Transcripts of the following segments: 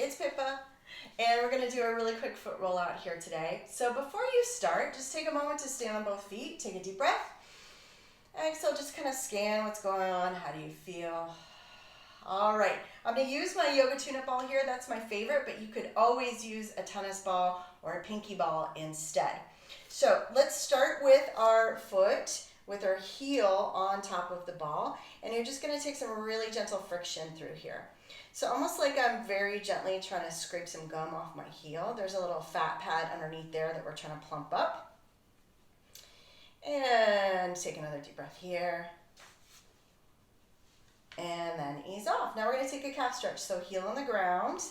it's Pippa, and we're going to do a really quick foot roll out here today. So before you start, just take a moment to stand on both feet, take a deep breath. Exhale, just kind of scan what's going on. How do you feel? All right, I'm going to use my yoga tune-up ball here. That's my favorite, but you could always use a tennis ball or a pinky ball instead. So let's start with our foot with our heel on top of the ball, and you're just going to take some really gentle friction through here. So almost like I'm very gently trying to scrape some gum off my heel. There's a little fat pad underneath there that we're trying to plump up. And take another deep breath here. And then ease off. Now we're going to take a calf stretch. So heel on the ground.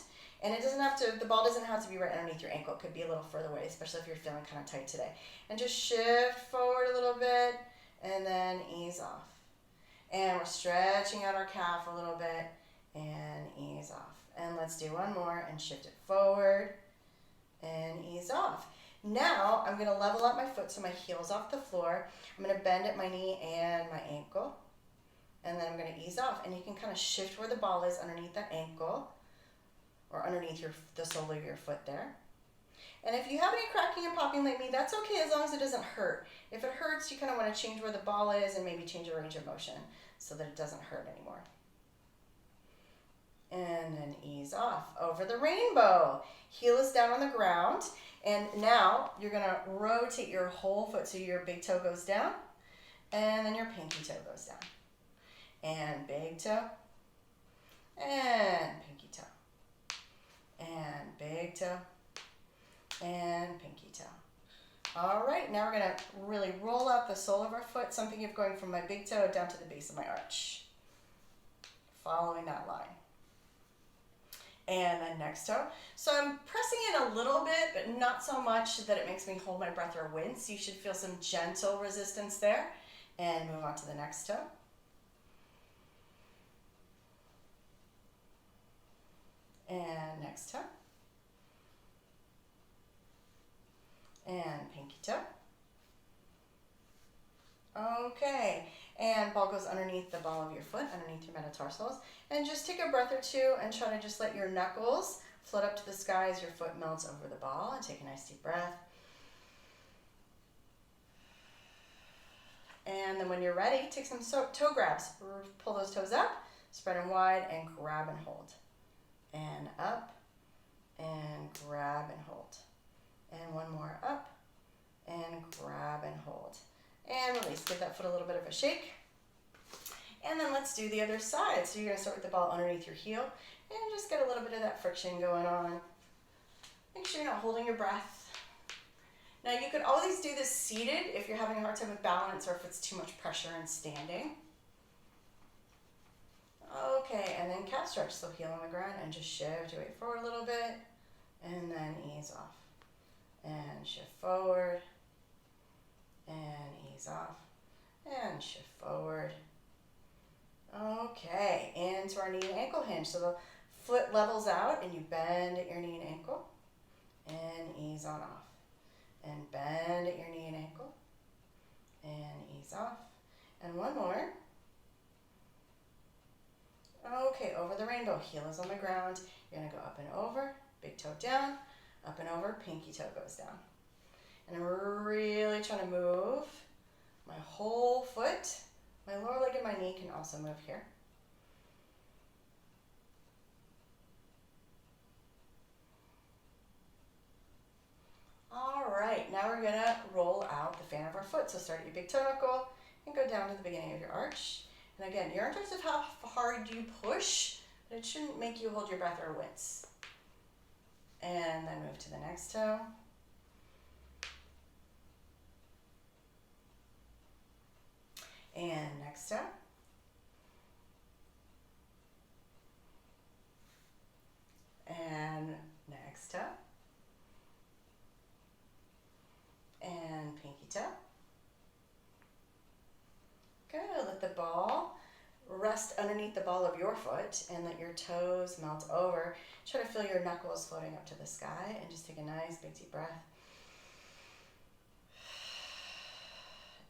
And it doesn't have to, the ball doesn't have to be right underneath your ankle. It could be a little further away, especially if you're feeling kind of tight today. And just shift forward a little bit and then ease off. And we're stretching out our calf a little bit and ease off. And let's do one more and shift it forward and ease off. Now I'm going to level up my foot so my heel's off the floor. I'm going to bend at my knee and my ankle. And then I'm going to ease off. And you can kind of shift where the ball is underneath that ankle or underneath the sole of your foot there. And if you have any cracking and popping like me, that's okay as long as it doesn't hurt. If it hurts, you kind of want to change where the ball is and maybe change the range of motion so that it doesn't hurt anymore. And then ease off. Over the rainbow. Heel is down on the ground. And now you're going to rotate your whole foot so your big toe goes down. And then your pinky toe goes down. And big toe. And pinky toe. And big toe. And pinky toe. All right, now we're going to really roll out the sole of our foot. So I'm thinking of going from my big toe down to the base of my arch. Following that line. And then next toe. So I'm pressing in a little bit, but not so much that it makes me hold my breath or wince. You should feel some gentle resistance there. And move on to the next toe. And next toe. And pinky toe. Okay, and ball goes underneath the ball of your foot, underneath your metatarsals. And just take a breath or two and try to just let your knuckles float up to the sky as your foot melts over the ball. And take a nice deep breath. And then when you're ready, take some toe grabs. Pull those toes up, spread them wide, and grab and hold. And up, and grab and hold. And one more up, and grab and hold. And release. Give that foot a little bit of a shake. And then let's do the other side. So you're going to start with the ball underneath your heel, and just get a little bit of that friction going on. Make sure you're not holding your breath. Now you could always do this seated if you're having a hard time with balance or if it's too much pressure in standing. Okay, and then calf stretch. So heel on the ground and just shift your weight forward a little bit, and then ease off. And shift forward, and ease off, and shift forward. Okay, into our knee and ankle hinge. So the foot levels out, and you bend at your knee and ankle, and ease on off. And bend at your knee and ankle, and ease off. And one more. Okay, over the rainbow. Heel is on the ground. You're going to go up and over, big toe down, up and over, pinky toe goes down. And I'm really trying to move my whole foot. My lower leg and my knee can also move here. All right, now we're going to roll out the fan of our foot. So start at your big toe knuckle and go down to the beginning of your arch. And again, you're in terms of how hard you push, but it shouldn't make you hold your breath or wince. And then move to the next toe. And next toe. And next toe. And pinky toe. Good. Let the ball rest underneath the ball of your foot and let your toes melt over. Try to feel your knuckles floating up to the sky and just take a nice big deep breath.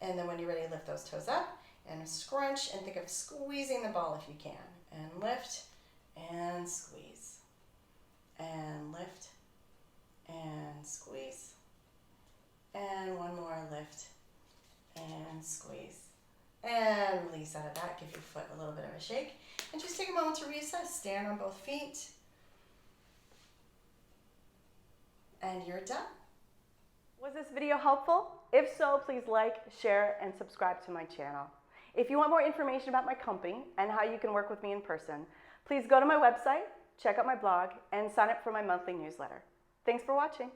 And then when you're ready, lift those toes up and scrunch and think of squeezing the ball if you can. And lift and squeeze. and lift, and squeeze, and one more, lift, and squeeze. And release out of that, give your foot a little bit of a shake, and just take a moment to reassess. Stand on both feet, and you're done. Was this video helpful? If so, please like, share, and subscribe to my channel. If you want more information about my company and how you can work with me in person, please go to my website, check out my blog, and sign up for my monthly newsletter. Thanks for watching.